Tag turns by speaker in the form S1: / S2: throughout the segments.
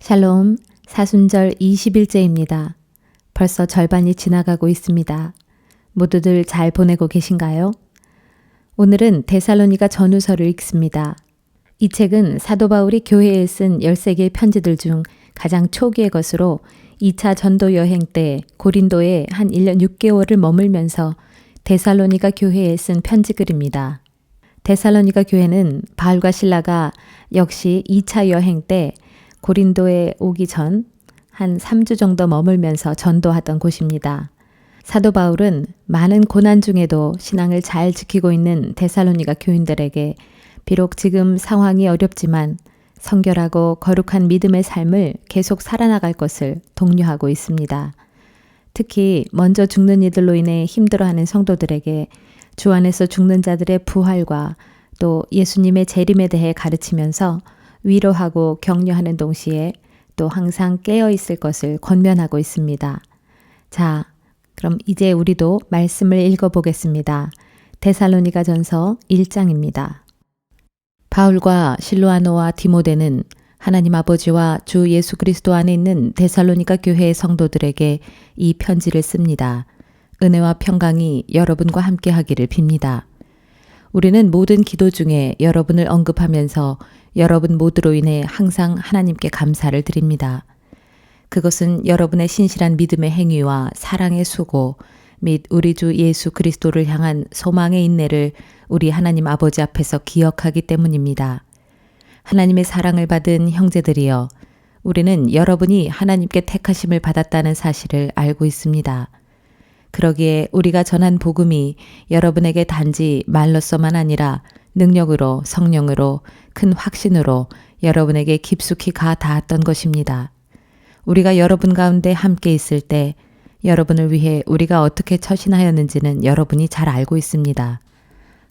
S1: 샬롬, 사순절 20일째입니다. 벌써 절반이 지나가고 있습니다. 모두들 잘 보내고 계신가요? 오늘은 데살로니가 전후서를 읽습니다. 이 책은 사도 바울이 교회에 쓴 13개의 편지들 중 가장 초기의 것으로 2차 전도 여행 때 고린도에 한 1년 6개월을 머물면서 데살로니가 교회에 쓴 편지글입니다. 데살로니가 교회는 바울과 실라가 역시 2차 여행 때 고린도에 오기 전 한 3주 정도 머물면서 전도하던 곳입니다. 사도 바울은 많은 고난 중에도 신앙을 잘 지키고 있는 데살로니가 교인들에게 비록 지금 상황이 어렵지만 성결하고 거룩한 믿음의 삶을 계속 살아나갈 것을 독려하고 있습니다. 특히 먼저 죽는 이들로 인해 힘들어하는 성도들에게 주 안에서 죽는 자들의 부활과 또 예수님의 재림에 대해 가르치면서 위로하고 격려하는 동시에 또 항상 깨어 있을 것을 권면하고 있습니다. 자, 그럼 이제 우리도 말씀을 읽어보겠습니다. 데살로니가 전서 1장입니다. 바울과 실로아노와 디모데는 하나님 아버지와 주 예수 그리스도 안에 있는 데살로니가 교회의 성도들에게 이 편지를 씁니다. 은혜와 평강이 여러분과 함께 하기를 빕니다. 우리는 모든 기도 중에 여러분을 언급하면서 여러분 모두로 인해 항상 하나님께 감사를 드립니다. 그것은 여러분의 신실한 믿음의 행위와 사랑의 수고 및 우리 주 예수 그리스도를 향한 소망의 인내를 우리 하나님 아버지 앞에서 기억하기 때문입니다. 하나님의 사랑을 받은 형제들이여, 우리는 여러분이 하나님께 택하심을 받았다는 사실을 알고 있습니다. 그러기에 우리가 전한 복음이 여러분에게 단지 말로서만 아니라 능력으로, 성령으로, 큰 확신으로 여러분에게 깊숙이 가 닿았던 것입니다. 우리가 여러분 가운데 함께 있을 때 여러분을 위해 우리가 어떻게 처신하였는지는 여러분이 잘 알고 있습니다.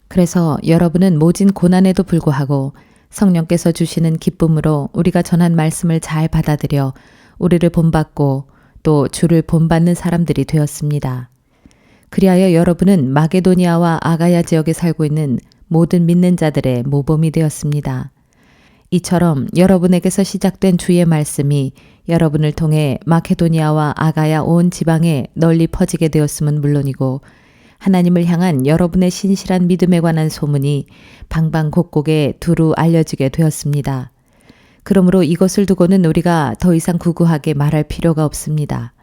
S1: 그래서 여러분은 모진 고난에도 불구하고 성령께서 주시는 기쁨으로 우리가 전한 말씀을 잘 받아들여 우리를 본받고 또 주를 본받는 사람들이 되었습니다. 그리하여 여러분은 마게도니아와 아가야 지역에 살고 있는 모든 믿는 자들의 모범이 되었습니다. 이처럼 여러분에게서 시작된 주의 말씀이 여러분을 통해 마케도니아와 아가야 온 지방에 널리 퍼지게 되었음은 물론이고, 하나님을 향한 여러분의 신실한 믿음에 관한 소문이 방방곡곡에 두루 알려지게 되었습니다. 그러므로 이것을 두고는 우리가 더 이상 구구하게 말할 필요가 없습니다.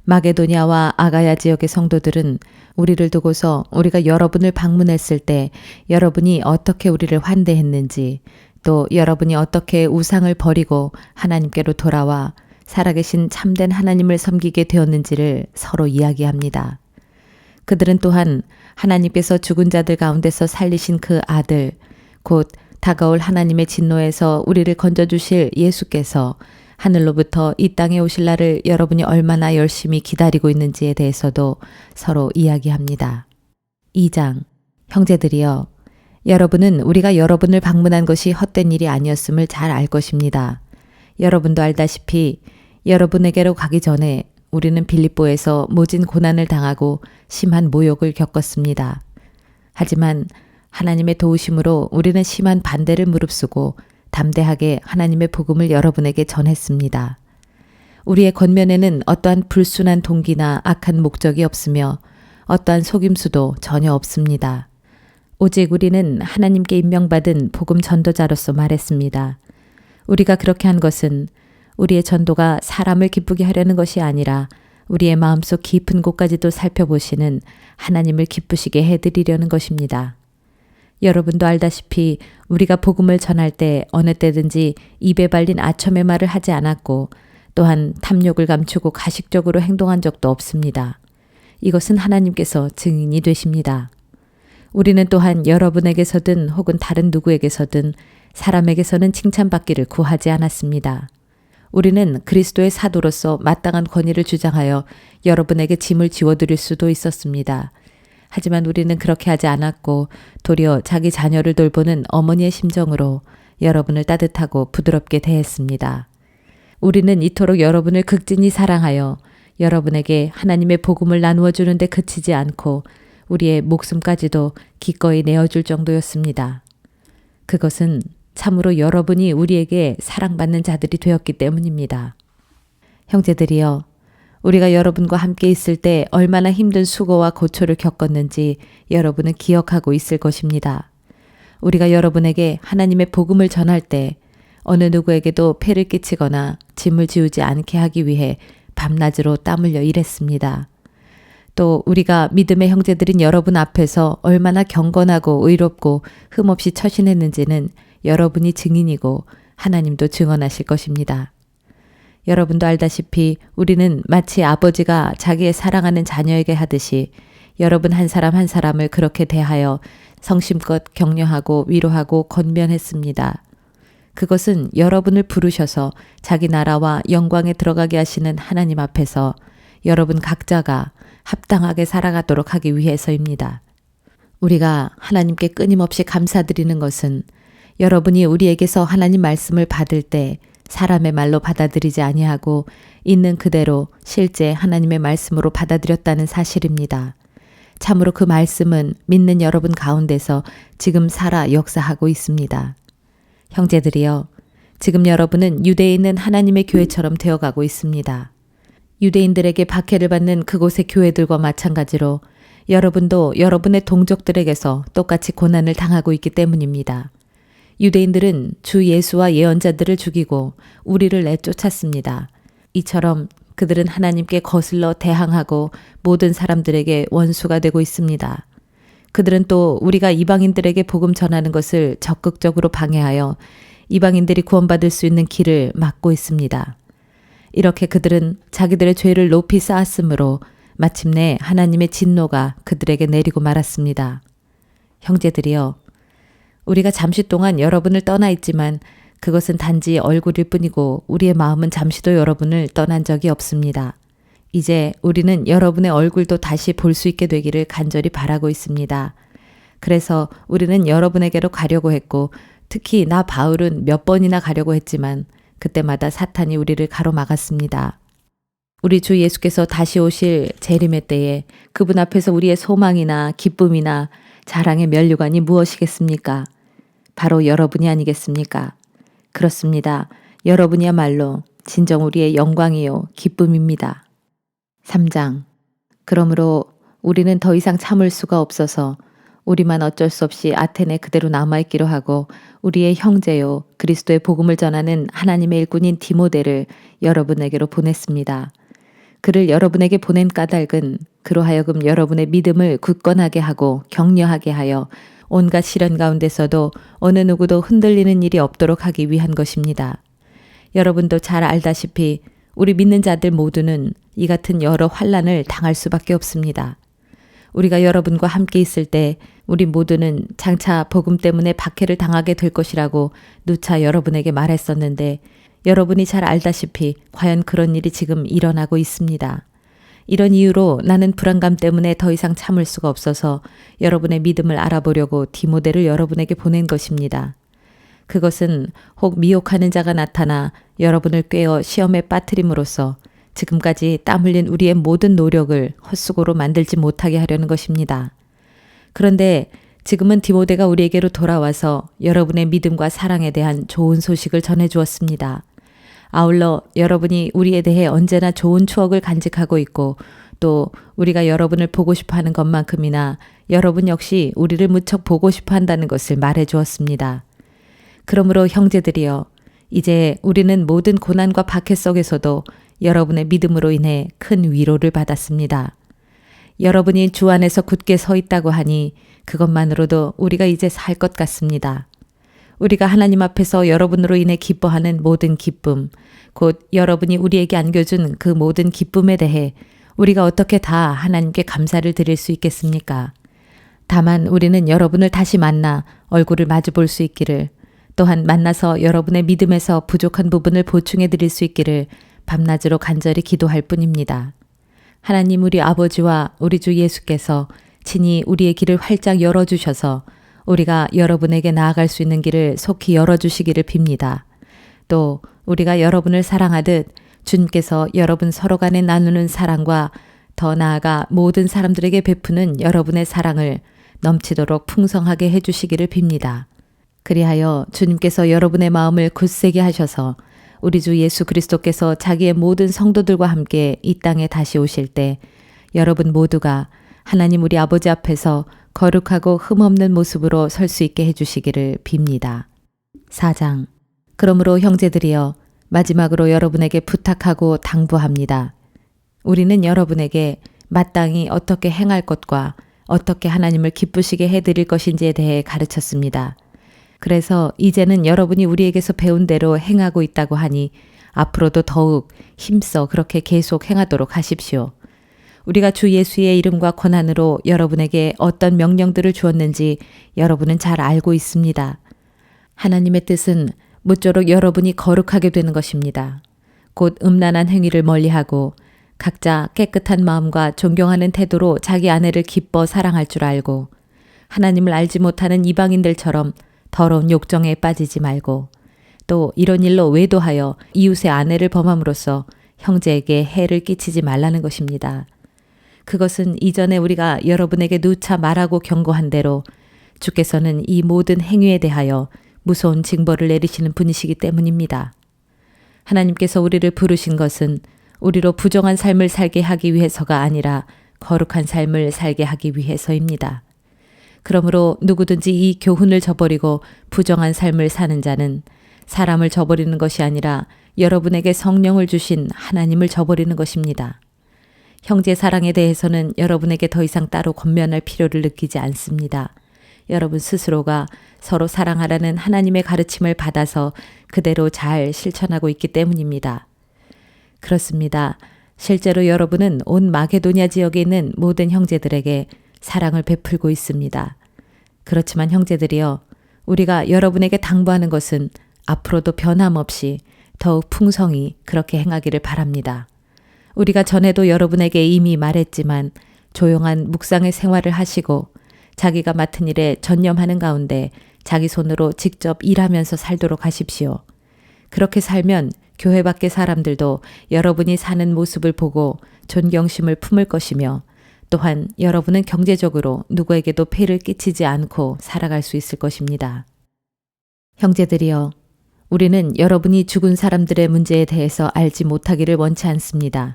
S1: 마게도니아와 아가야 지역의 성도들은 우리를 두고서 우리가 여러분을 방문했을 때 여러분이 어떻게 우리를 환대했는지, 또 여러분이 어떻게 우상을 버리고 하나님께로 돌아와 살아계신 참된 하나님을 섬기게 되었는지를 서로 이야기합니다. 그들은 또한 하나님께서 죽은 자들 가운데서 살리신 그 아들, 곧 다가올 하나님의 진노에서 우리를 건져주실 예수께서 하늘로부터 이 땅에 오실 날을 여러분이 얼마나 열심히 기다리고 있는지에 대해서도 서로 이야기합니다. 2장, 형제들이여, 여러분은 우리가 여러분을 방문한 것이 헛된 일이 아니었음을 잘 알 것입니다. 여러분도 알다시피 여러분에게로 가기 전에 우리는 빌립보에서 모진 고난을 당하고 심한 모욕을 겪었습니다. 하지만 하나님의 도우심으로 우리는 심한 반대를 무릅쓰고 담대하게 하나님의 복음을 여러분에게 전했습니다. 우리의 권면에는 어떠한 불순한 동기나 악한 목적이 없으며 어떠한 속임수도 전혀 없습니다. 오직 우리는 하나님께 임명받은 복음 전도자로서 말했습니다. 우리가 그렇게 한 것은 우리의 전도가 사람을 기쁘게 하려는 것이 아니라 우리의 마음속 깊은 곳까지도 살펴보시는 하나님을 기쁘시게 해드리려는 것입니다. 여러분도 알다시피 우리가 복음을 전할 때 어느 때든지 입에 발린 아첨의 말을 하지 않았고, 또한 탐욕을 감추고 가식적으로 행동한 적도 없습니다. 이것은 하나님께서 증인이 되십니다. 우리는 또한 여러분에게서든 혹은 다른 누구에게서든 사람에게서는 칭찬받기를 구하지 않았습니다. 우리는 그리스도의 사도로서 마땅한 권위를 주장하여 여러분에게 짐을 지워드릴 수도 있었습니다. 하지만 우리는 그렇게 하지 않았고 도리어 자기 자녀를 돌보는 어머니의 심정으로 여러분을 따뜻하고 부드럽게 대했습니다. 우리는 이토록 여러분을 극진히 사랑하여 여러분에게 하나님의 복음을 나누어 주는데 그치지 않고 우리의 목숨까지도 기꺼이 내어줄 정도였습니다. 그것은 참으로 여러분이 우리에게 사랑받는 자들이 되었기 때문입니다. 형제들이여, 우리가 여러분과 함께 있을 때 얼마나 힘든 수고와 고초를 겪었는지 여러분은 기억하고 있을 것입니다. 우리가 여러분에게 하나님의 복음을 전할 때 어느 누구에게도 폐를 끼치거나 짐을 지우지 않게 하기 위해 밤낮으로 땀 흘려 일했습니다. 또 우리가 믿음의 형제들인 여러분 앞에서 얼마나 경건하고 의롭고 흠없이 처신했는지는 여러분이 증인이고 하나님도 증언하실 것입니다. 여러분도 알다시피 우리는 마치 아버지가 자기의 사랑하는 자녀에게 하듯이 여러분 한 사람 한 사람을 그렇게 대하여 성심껏 격려하고 위로하고 권면했습니다. 그것은 여러분을 부르셔서 자기 나라와 영광에 들어가게 하시는 하나님 앞에서 여러분 각자가 합당하게 살아가도록 하기 위해서입니다. 우리가 하나님께 끊임없이 감사드리는 것은 여러분이 우리에게서 하나님 말씀을 받을 때 사람의 말로 받아들이지 아니하고 있는 그대로 실제 하나님의 말씀으로 받아들였다는 사실입니다. 참으로 그 말씀은 믿는 여러분 가운데서 지금 살아 역사하고 있습니다. 형제들이여, 지금 여러분은 유대에 있는 하나님의 교회처럼 되어가고 있습니다. 유대인들에게 박해를 받는 그곳의 교회들과 마찬가지로 여러분도 여러분의 동족들에게서 똑같이 고난을 당하고 있기 때문입니다. 유대인들은 주 예수와 예언자들을 죽이고 우리를 내쫓았습니다. 이처럼 그들은 하나님께 거슬러 대항하고 모든 사람들에게 원수가 되고 있습니다. 그들은 또 우리가 이방인들에게 복음 전하는 것을 적극적으로 방해하여 이방인들이 구원받을 수 있는 길을 막고 있습니다. 이렇게 그들은 자기들의 죄를 높이 쌓았으므로 마침내 하나님의 진노가 그들에게 내리고 말았습니다. 형제들이여, 우리가 잠시 동안 여러분을 떠나 있지만 그것은 단지 얼굴일 뿐이고 우리의 마음은 잠시도 여러분을 떠난 적이 없습니다. 이제 우리는 여러분의 얼굴도 다시 볼 수 있게 되기를 간절히 바라고 있습니다. 그래서 우리는 여러분에게로 가려고 했고 특히 나 바울은 몇 번이나 가려고 했지만 그때마다 사탄이 우리를 가로막았습니다. 우리 주 예수께서 다시 오실 재림의 때에 그분 앞에서 우리의 소망이나 기쁨이나 자랑의 면류관이 무엇이겠습니까? 바로 여러분이 아니겠습니까? 그렇습니다. 여러분이야말로 진정 우리의 영광이요 기쁨입니다. 3장. 그러므로 우리는 더 이상 참을 수가 없어서 우리만 어쩔 수 없이 아테네 그대로 남아있기로 하고 우리의 형제요 그리스도의 복음을 전하는 하나님의 일꾼인 디모데를 여러분에게로 보냈습니다. 그를 여러분에게 보낸 까닭은 그로 하여금 여러분의 믿음을 굳건하게 하고 격려하게 하여 온갖 시련 가운데서도 어느 누구도 흔들리는 일이 없도록 하기 위한 것입니다. 여러분도 잘 알다시피 우리 믿는 자들 모두는 이 같은 여러 환난을 당할 수밖에 없습니다. 우리가 여러분과 함께 있을 때 우리 모두는 장차 복음 때문에 박해를 당하게 될 것이라고 누차 여러분에게 말했었는데 여러분이 잘 알다시피 과연 그런 일이 지금 일어나고 있습니다. 이런 이유로 나는 불안감 때문에 더 이상 참을 수가 없어서 여러분의 믿음을 알아보려고 디모데를 여러분에게 보낸 것입니다. 그것은 혹 미혹하는 자가 나타나 여러분을 꿰어 시험에 빠뜨림으로써 지금까지 땀 흘린 우리의 모든 노력을 헛수고로 만들지 못하게 하려는 것입니다. 그런데 지금은 디모데가 우리에게로 돌아와서 여러분의 믿음과 사랑에 대한 좋은 소식을 전해주었습니다. 아울러 여러분이 우리에 대해 언제나 좋은 추억을 간직하고 있고 또 우리가 여러분을 보고 싶어 하는 것만큼이나 여러분 역시 우리를 무척 보고 싶어 한다는 것을 말해 주었습니다. 그러므로 형제들이여, 이제 우리는 모든 고난과 박해 속에서도 여러분의 믿음으로 인해 큰 위로를 받았습니다. 여러분이 주 안에서 굳게 서 있다고 하니 그것만으로도 우리가 이제 살 것 같습니다. 우리가 하나님 앞에서 여러분으로 인해 기뻐하는 모든 기쁨, 곧 여러분이 우리에게 안겨준 그 모든 기쁨에 대해 우리가 어떻게 다 하나님께 감사를 드릴 수 있겠습니까? 다만 우리는 여러분을 다시 만나 얼굴을 마주 볼 수 있기를, 또한 만나서 여러분의 믿음에서 부족한 부분을 보충해 드릴 수 있기를 밤낮으로 간절히 기도할 뿐입니다. 하나님 우리 아버지와 우리 주 예수께서 친히 우리의 길을 활짝 열어주셔서 우리가 여러분에게 나아갈 수 있는 길을 속히 열어주시기를 빕니다. 또 우리가 여러분을 사랑하듯 주님께서 여러분 서로 간에 나누는 사랑과 더 나아가 모든 사람들에게 베푸는 여러분의 사랑을 넘치도록 풍성하게 해주시기를 빕니다. 그리하여 주님께서 여러분의 마음을 굳세게 하셔서 우리 주 예수 그리스도께서 자기의 모든 성도들과 함께 이 땅에 다시 오실 때 여러분 모두가 하나님 우리 아버지 앞에서 거룩하고 흠없는 모습으로 설 수 있게 해주시기를 빕니다. 4장. 그러므로 형제들이여 마지막으로 여러분에게 부탁하고 당부합니다. 우리는 여러분에게 마땅히 어떻게 행할 것과 어떻게 하나님을 기쁘시게 해드릴 것인지에 대해 가르쳤습니다. 그래서 이제는 여러분이 우리에게서 배운 대로 행하고 있다고 하니 앞으로도 더욱 힘써 그렇게 계속 행하도록 하십시오. 우리가 주 예수의 이름과 권한으로 여러분에게 어떤 명령들을 주었는지 여러분은 잘 알고 있습니다. 하나님의 뜻은 무쪼록 여러분이 거룩하게 되는 것입니다. 곧 음란한 행위를 멀리하고 각자 깨끗한 마음과 존경하는 태도로 자기 아내를 기뻐 사랑할 줄 알고 하나님을 알지 못하는 이방인들처럼 더러운 욕정에 빠지지 말고 또 이런 일로 외도하여 이웃의 아내를 범함으로써 형제에게 해를 끼치지 말라는 것입니다. 그것은 이전에 우리가 여러분에게 누차 말하고 경고한 대로 주께서는 이 모든 행위에 대하여 무서운 징벌을 내리시는 분이시기 때문입니다. 하나님께서 우리를 부르신 것은 우리로 부정한 삶을 살게 하기 위해서가 아니라 거룩한 삶을 살게 하기 위해서입니다. 그러므로 누구든지 이 교훈을 저버리고 부정한 삶을 사는 자는 사람을 저버리는 것이 아니라 여러분에게 성령을 주신 하나님을 저버리는 것입니다. 형제 사랑에 대해서는 여러분에게 더 이상 따로 권면할 필요를 느끼지 않습니다. 여러분 스스로가 서로 사랑하라는 하나님의 가르침을 받아서 그대로 잘 실천하고 있기 때문입니다. 그렇습니다. 실제로 여러분은 온 마게도냐 지역에 있는 모든 형제들에게 사랑을 베풀고 있습니다. 그렇지만 형제들이여, 우리가 여러분에게 당부하는 것은 앞으로도 변함없이 더욱 풍성히 그렇게 행하기를 바랍니다. 우리가 전에도 여러분에게 이미 말했지만 조용한 묵상의 생활을 하시고 자기가 맡은 일에 전념하는 가운데 자기 손으로 직접 일하면서 살도록 하십시오. 그렇게 살면 교회 밖의 사람들도 여러분이 사는 모습을 보고 존경심을 품을 것이며 또한 여러분은 경제적으로 누구에게도 폐를 끼치지 않고 살아갈 수 있을 것입니다. 형제들이여, 우리는 여러분이 죽은 사람들의 문제에 대해서 알지 못하기를 원치 않습니다.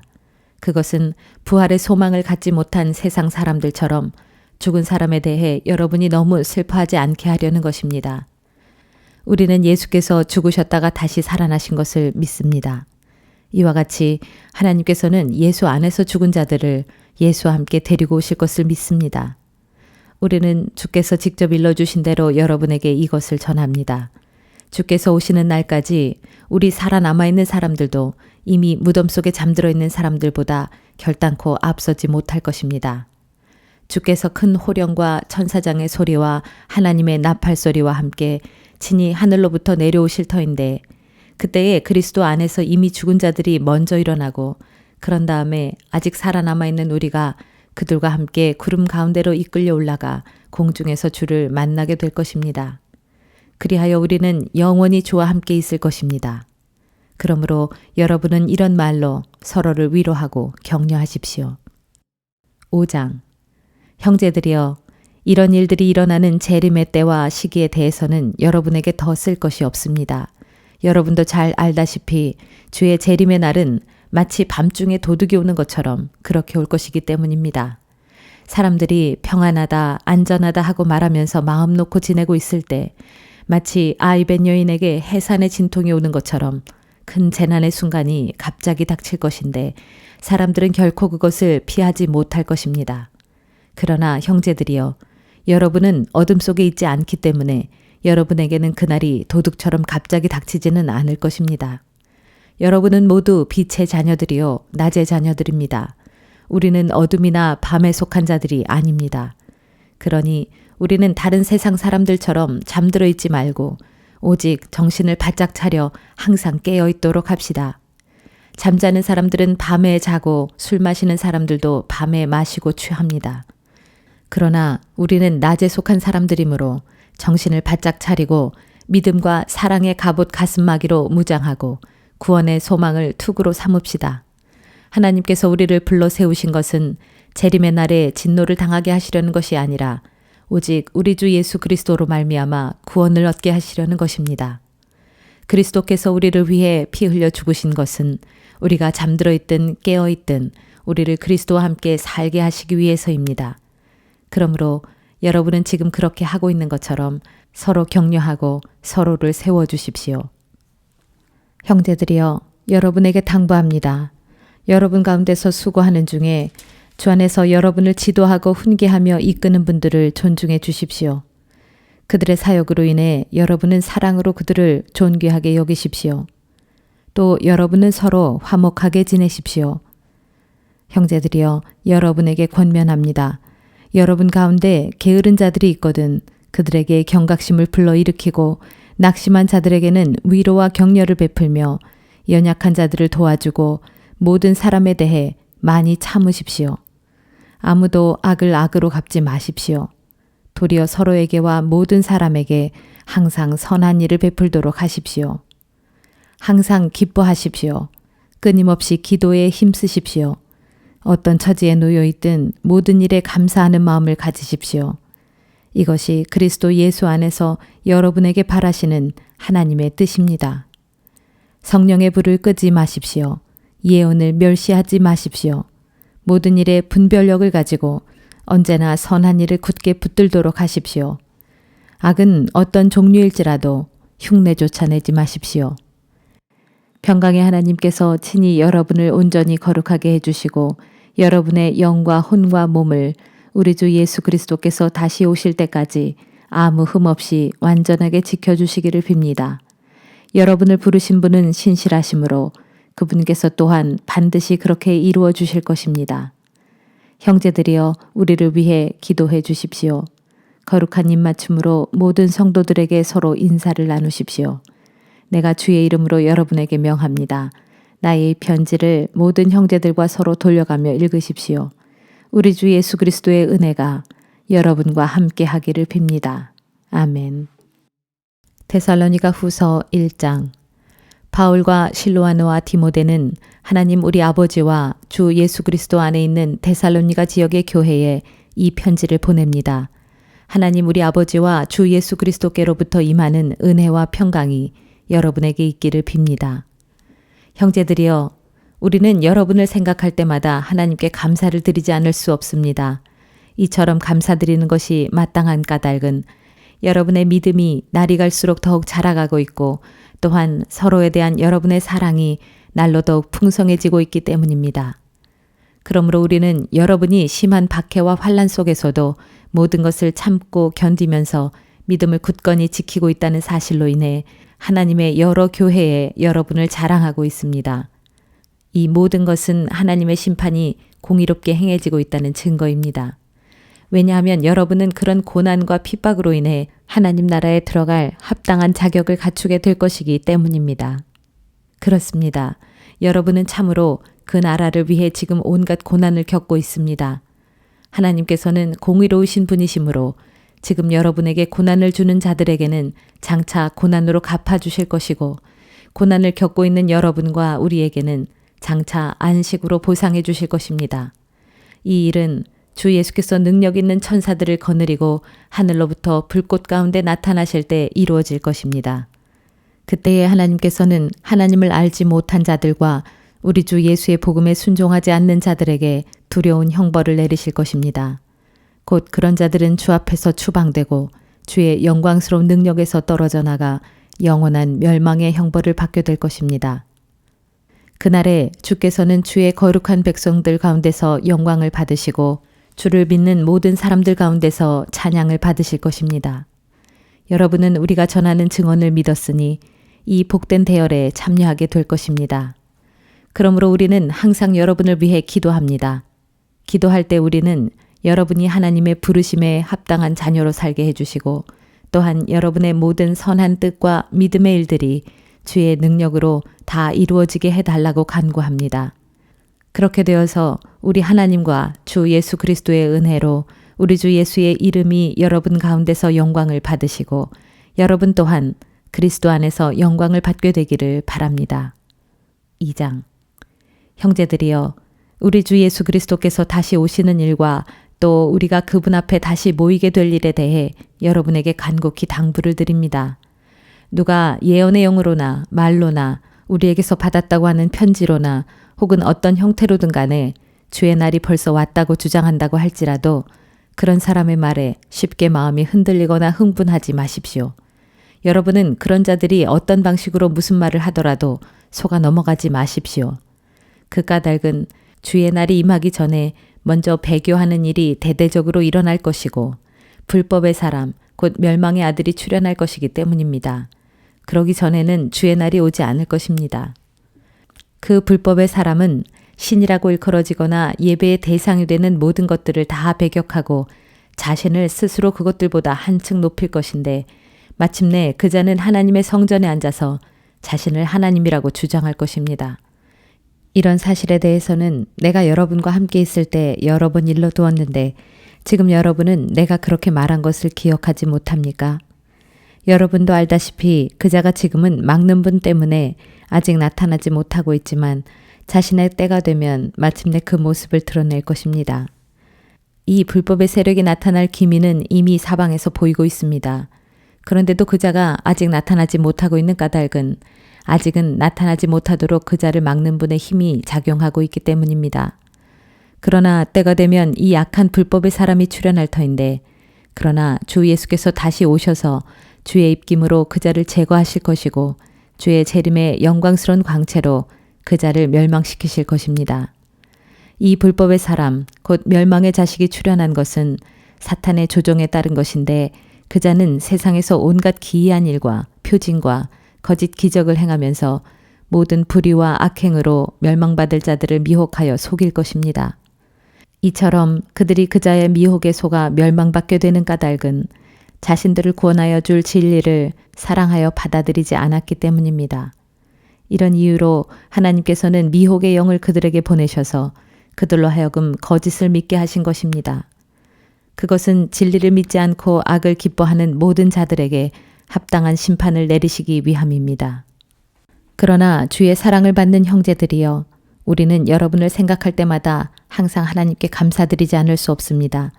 S1: 그것은 부활의 소망을 갖지 못한 세상 사람들처럼 죽은 사람에 대해 여러분이 너무 슬퍼하지 않게 하려는 것입니다. 우리는 예수께서 죽으셨다가 다시 살아나신 것을 믿습니다. 이와 같이 하나님께서는 예수 안에서 죽은 자들을 예수와 함께 데리고 오실 것을 믿습니다. 우리는 주께서 직접 일러주신 대로 여러분에게 이것을 전합니다. 주께서 오시는 날까지 우리 살아남아 있는 사람들도 이미 무덤 속에 잠들어 있는 사람들보다 결단코 앞서지 못할 것입니다. 주께서 큰 호령과 천사장의 소리와 하나님의 나팔 소리와 함께 친히 하늘로부터 내려오실 터인데 그때에 그리스도 안에서 이미 죽은 자들이 먼저 일어나고 그런 다음에 아직 살아남아 있는 우리가 그들과 함께 구름 가운데로 이끌려 올라가 공중에서 주를 만나게 될 것입니다. 그리하여 우리는 영원히 주와 함께 있을 것입니다. 그러므로 여러분은 이런 말로 서로를 위로하고 격려하십시오. 5장. 형제들이여, 이런 일들이 일어나는 재림의 때와 시기에 대해서는 여러분에게 더 쓸 것이 없습니다. 여러분도 잘 알다시피 주의 재림의 날은 마치 밤중에 도둑이 오는 것처럼 그렇게 올 것이기 때문입니다. 사람들이 평안하다, 안전하다 하고 말하면서 마음 놓고 지내고 있을 때 마치 아이벤 여인에게 해산의 진통이 오는 것처럼 큰 재난의 순간이 갑자기 닥칠 것인데 사람들은 결코 그것을 피하지 못할 것입니다. 그러나 형제들이여, 여러분은 어둠 속에 있지 않기 때문에 여러분에게는 그날이 도둑처럼 갑자기 닥치지는 않을 것입니다. 여러분은 모두 빛의 자녀들이요 낮의 자녀들입니다. 우리는 어둠이나 밤에 속한 자들이 아닙니다. 그러니 우리는 다른 세상 사람들처럼 잠들어 있지 말고 오직 정신을 바짝 차려 항상 깨어 있도록 합시다. 잠자는 사람들은 밤에 자고 술 마시는 사람들도 밤에 마시고 취합니다. 그러나 우리는 낮에 속한 사람들이므로 정신을 바짝 차리고 믿음과 사랑의 갑옷 가슴막이로 무장하고 구원의 소망을 투구로 삼읍시다. 하나님께서 우리를 불러 세우신 것은 재림의 날에 진노를 당하게 하시려는 것이 아니라 오직 우리 주 예수 그리스도로 말미암아 구원을 얻게 하시려는 것입니다. 그리스도께서 우리를 위해 피 흘려 죽으신 것은 우리가 잠들어 있든 깨어 있든 우리를 그리스도와 함께 살게 하시기 위해서입니다. 그러므로 여러분은 지금 그렇게 하고 있는 것처럼 서로 격려하고 서로를 세워주십시오. 형제들이여, 여러분에게 당부합니다. 여러분 가운데서 수고하는 중에 주 안에서 여러분을 지도하고 훈계하며 이끄는 분들을 존중해 주십시오. 그들의 사역으로 인해 여러분은 사랑으로 그들을 존귀하게 여기십시오. 또 여러분은 서로 화목하게 지내십시오. 형제들이여, 여러분에게 권면합니다. 여러분 가운데 게으른 자들이 있거든 그들에게 경각심을 불러일으키고 낙심한 자들에게는 위로와 격려를 베풀며 연약한 자들을 도와주고 모든 사람에 대해 많이 참으십시오. 아무도 악을 악으로 갚지 마십시오. 도리어 서로에게와 모든 사람에게 항상 선한 일을 베풀도록 하십시오. 항상 기뻐하십시오. 끊임없이 기도에 힘쓰십시오. 어떤 처지에 놓여 있든 모든 일에 감사하는 마음을 가지십시오. 이것이 그리스도 예수 안에서 여러분에게 바라시는 하나님의 뜻입니다. 성령의 불을 끄지 마십시오. 예언을 멸시하지 마십시오. 모든 일에 분별력을 가지고 언제나 선한 일을 굳게 붙들도록 하십시오. 악은 어떤 종류일지라도 흉내조차 내지 마십시오. 평강의 하나님께서 친히 여러분을 온전히 거룩하게 해주시고 여러분의 영과 혼과 몸을 우리 주 예수 그리스도께서 다시 오실 때까지 아무 흠 없이 완전하게 지켜주시기를 빕니다. 여러분을 부르신 분은 신실하심으로 그분께서 또한 반드시 그렇게 이루어 주실 것입니다. 형제들이여, 우리를 위해 기도해 주십시오. 거룩한 입맞춤으로 모든 성도들에게 서로 인사를 나누십시오. 내가 주의 이름으로 여러분에게 명합니다. 나의 편지를 모든 형제들과 서로 돌려가며 읽으십시오. 우리 주 예수 그리스도의 은혜가 여러분과 함께 하기를 빕니다. 아멘. 데살로니가 후서 1장. 바울과 실로아노와 디모데는 하나님 우리 아버지와 주 예수 그리스도 안에 있는 데살로니가 지역의 교회에 이 편지를 보냅니다. 하나님 우리 아버지와 주 예수 그리스도께로부터 임하는 은혜와 평강이 여러분에게 있기를 빕니다. 형제들이여, 우리는 여러분을 생각할 때마다 하나님께 감사를 드리지 않을 수 없습니다. 이처럼 감사드리는 것이 마땅한 까닭은 여러분의 믿음이 날이 갈수록 더욱 자라가고 있고 또한 서로에 대한 여러분의 사랑이 날로 더욱 풍성해지고 있기 때문입니다. 그러므로 우리는 여러분이 심한 박해와 환난 속에서도 모든 것을 참고 견디면서 믿음을 굳건히 지키고 있다는 사실로 인해 하나님의 여러 교회에 여러분을 자랑하고 있습니다. 이 모든 것은 하나님의 심판이 공의롭게 행해지고 있다는 증거입니다. 왜냐하면 여러분은 그런 고난과 핍박으로 인해 하나님 나라에 들어갈 합당한 자격을 갖추게 될 것이기 때문입니다. 그렇습니다. 여러분은 참으로 그 나라를 위해 지금 온갖 고난을 겪고 있습니다. 하나님께서는 공의로우신 분이시므로 지금 여러분에게 고난을 주는 자들에게는 장차 고난으로 갚아주실 것이고 고난을 겪고 있는 여러분과 우리에게는 장차 안식으로 보상해 주실 것입니다. 이 일은 주 예수께서 능력 있는 천사들을 거느리고 하늘로부터 불꽃 가운데 나타나실 때 이루어질 것입니다. 그때에 하나님께서는 하나님을 알지 못한 자들과 우리 주 예수의 복음에 순종하지 않는 자들에게 두려운 형벌을 내리실 것입니다. 곧 그런 자들은 주 앞에서 추방되고 주의 영광스러운 능력에서 떨어져 나가 영원한 멸망의 형벌을 받게 될 것입니다. 그날에 주께서는 주의 거룩한 백성들 가운데서 영광을 받으시고 주를 믿는 모든 사람들 가운데서 찬양을 받으실 것입니다. 여러분은 우리가 전하는 증언을 믿었으니 이 복된 대열에 참여하게 될 것입니다. 그러므로 우리는 항상 여러분을 위해 기도합니다. 기도할 때 우리는 여러분이 하나님의 부르심에 합당한 자녀로 살게 해주시고 또한 여러분의 모든 선한 뜻과 믿음의 일들이 주의 능력으로 다 이루어지게 해달라고 간구합니다. 그렇게 되어서 우리 하나님과 주 예수 그리스도의 은혜로 우리 주 예수의 이름이 여러분 가운데서 영광을 받으시고 여러분 또한 그리스도 안에서 영광을 받게 되기를 바랍니다. 2장. 형제들이여, 우리 주 예수 그리스도께서 다시 오시는 일과 또 우리가 그분 앞에 다시 모이게 될 일에 대해 여러분에게 간곡히 당부를 드립니다. 누가 예언의 영으로나 말로나 우리에게서 받았다고 하는 편지로나 혹은 어떤 형태로든 간에 주의 날이 벌써 왔다고 주장한다고 할지라도 그런 사람의 말에 쉽게 마음이 흔들리거나 흥분하지 마십시오. 여러분은 그런 자들이 어떤 방식으로 무슨 말을 하더라도 속아 넘어가지 마십시오. 그 까닭은 주의 날이 임하기 전에 먼저 배교하는 일이 대대적으로 일어날 것이고 불법의 사람, 곧 멸망의 아들이 출현할 것이기 때문입니다. 그러기 전에는 주의 날이 오지 않을 것입니다. 그 불법의 사람은 신이라고 일컬어지거나 예배의 대상이 되는 모든 것들을 다 배격하고 자신을 스스로 그것들보다 한층 높일 것인데 마침내 그 자는 하나님의 성전에 앉아서 자신을 하나님이라고 주장할 것입니다. 이런 사실에 대해서는 내가 여러분과 함께 있을 때 여러 번 일러두었는데 지금 여러분은 내가 그렇게 말한 것을 기억하지 못합니까? 여러분도 알다시피 그자가 지금은 막는 분 때문에 아직 나타나지 못하고 있지만 자신의 때가 되면 마침내 그 모습을 드러낼 것입니다. 이 불법의 세력이 나타날 기미는 이미 사방에서 보이고 있습니다. 그런데도 그자가 아직 나타나지 못하고 있는 까닭은 아직은 나타나지 못하도록 그자를 막는 분의 힘이 작용하고 있기 때문입니다. 그러나 때가 되면 이 악한 불법의 사람이 출현할 터인데 그러나 주 예수께서 다시 오셔서 주의 입김으로 그자를 제거하실 것이고 주의 재림의 영광스러운 광채로 그자를 멸망시키실 것입니다. 이 불법의 사람, 곧 멸망의 자식이 출현한 것은 사탄의 조종에 따른 것인데 그자는 세상에서 온갖 기이한 일과 표징과 거짓 기적을 행하면서 모든 불의와 악행으로 멸망받을 자들을 미혹하여 속일 것입니다. 이처럼 그들이 그자의 미혹에 속아 멸망받게 되는 까닭은 자신들을 구원하여 줄 진리를 사랑하여 받아들이지 않았기 때문입니다. 이런 이유로 하나님께서는 미혹의 영을 그들에게 보내셔서 그들로 하여금 거짓을 믿게 하신 것입니다. 그것은 진리를 믿지 않고 악을 기뻐하는 모든 자들에게 합당한 심판을 내리시기 위함입니다. 그러나 주의 사랑을 받는 형제들이여, 우리는 여러분을 생각할 때마다 항상 하나님께 감사드리지 않을 수 없습니다.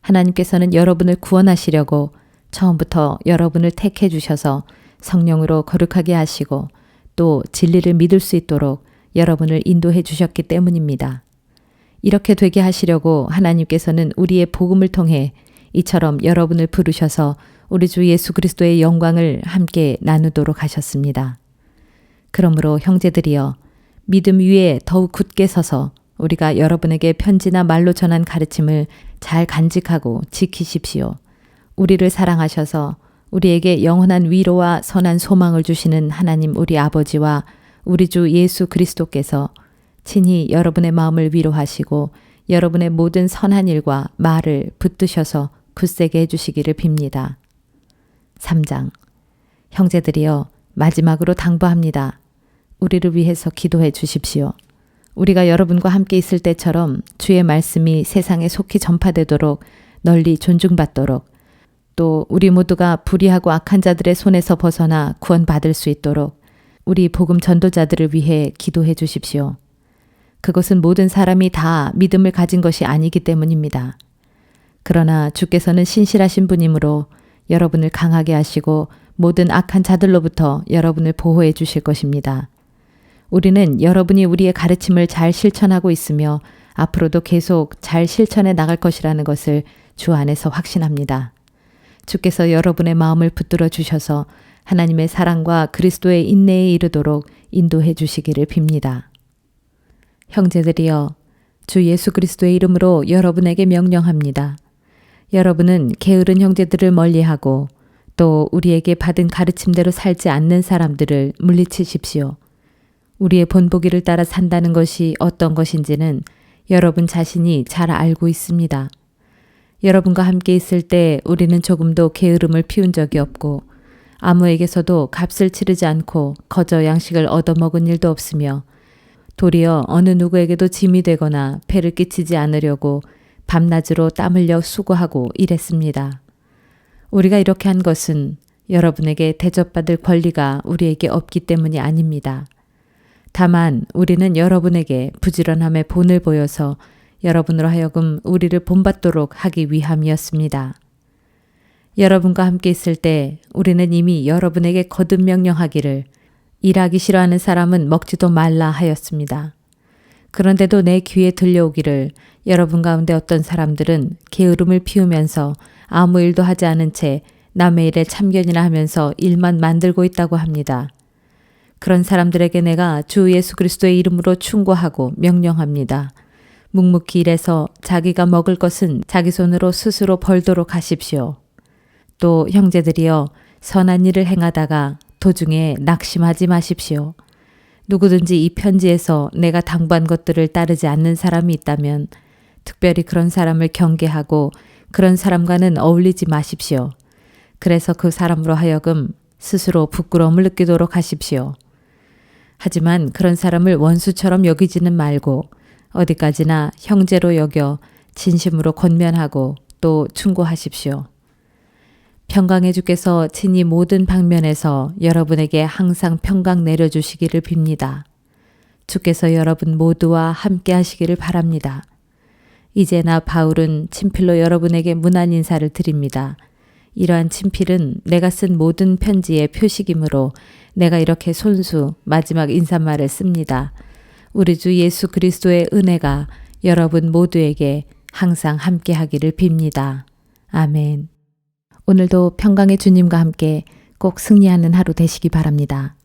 S1: 하나님께서는 여러분을 구원하시려고 처음부터 여러분을 택해 주셔서 성령으로 거룩하게 하시고 또 진리를 믿을 수 있도록 여러분을 인도해 주셨기 때문입니다. 이렇게 되게 하시려고 하나님께서는 우리의 복음을 통해 이처럼 여러분을 부르셔서 우리 주 예수 그리스도의 영광을 함께 나누도록 하셨습니다. 그러므로 형제들이여, 믿음 위에 더욱 굳게 서서 우리가 여러분에게 편지나 말로 전한 가르침을 잘 간직하고 지키십시오. 우리를 사랑하셔서 우리에게 영원한 위로와 선한 소망을 주시는 하나님 우리 아버지와 우리 주 예수 그리스도께서 친히 여러분의 마음을 위로하시고 여러분의 모든 선한 일과 말을 붙드셔서 굳세게 해주시기를 빕니다. 3장. 형제들이여, 마지막으로 당부합니다. 우리를 위해서 기도해 주십시오. 우리가 여러분과 함께 있을 때처럼 주의 말씀이 세상에 속히 전파되도록 널리 존중받도록, 또 우리 모두가 불의하고 악한 자들의 손에서 벗어나 구원받을 수 있도록 우리 복음 전도자들을 위해 기도해 주십시오. 그것은 모든 사람이 다 믿음을 가진 것이 아니기 때문입니다. 그러나 주께서는 신실하신 분이므로 여러분을 강하게 하시고 모든 악한 자들로부터 여러분을 보호해 주실 것입니다. 우리는 여러분이 우리의 가르침을 잘 실천하고 있으며 앞으로도 계속 잘 실천해 나갈 것이라는 것을 주 안에서 확신합니다. 주께서 여러분의 마음을 붙들어 주셔서 하나님의 사랑과 그리스도의 인내에 이르도록 인도해 주시기를 빕니다. 형제들이여, 주 예수 그리스도의 이름으로 여러분에게 명령합니다. 여러분은 게으른 형제들을 멀리하고 또 우리에게 받은 가르침대로 살지 않는 사람들을 물리치십시오. 우리의 본보기를 따라 산다는 것이 어떤 것인지는 여러분 자신이 잘 알고 있습니다. 여러분과 함께 있을 때 우리는 조금도 게으름을 피운 적이 없고 아무에게서도 값을 치르지 않고 거저 양식을 얻어먹은 일도 없으며 도리어 어느 누구에게도 짐이 되거나 폐를 끼치지 않으려고 밤낮으로 땀 흘려 수고하고 일했습니다. 우리가 이렇게 한 것은 여러분에게 대접받을 권리가 우리에게 없기 때문이 아닙니다. 다만 우리는 여러분에게 부지런함의 본을 보여서 여러분으로 하여금 우리를 본받도록 하기 위함이었습니다. 여러분과 함께 있을 때 우리는 이미 여러분에게 거듭 명령하기를 일하기 싫어하는 사람은 먹지도 말라 하였습니다. 그런데도 내 귀에 들려오기를 여러분 가운데 어떤 사람들은 게으름을 피우면서 아무 일도 하지 않은 채 남의 일에 참견이나 하면서 일만 만들고 있다고 합니다. 그런 사람들에게 내가 주 예수 그리스도의 이름으로 충고하고 명령합니다. 묵묵히 일해서 자기가 먹을 것은 자기 손으로 스스로 벌도록 하십시오. 또 형제들이여 선한 일을 행하다가 도중에 낙심하지 마십시오. 누구든지 이 편지에서 내가 당부한 것들을 따르지 않는 사람이 있다면 특별히 그런 사람을 경계하고 그런 사람과는 어울리지 마십시오. 그래서 그 사람으로 하여금 스스로 부끄러움을 느끼도록 하십시오. 하지만 그런 사람을 원수처럼 여기지는 말고 어디까지나 형제로 여겨 진심으로 권면하고 또 충고하십시오. 평강의 주께서 친히 모든 방면에서 여러분에게 항상 평강 내려주시기를 빕니다. 주께서 여러분 모두와 함께 하시기를 바랍니다. 이제 나 바울은 친필로 여러분에게 문안 인사를 드립니다. 이러한 친필은 내가 쓴 모든 편지의 표식이므로 내가 이렇게 손수 마지막 인사말을 씁니다. 우리 주 예수 그리스도의 은혜가 여러분 모두에게 항상 함께 하기를 빕니다. 아멘. 오늘도 평강의 주님과 함께 꼭 승리하는 하루 되시기 바랍니다.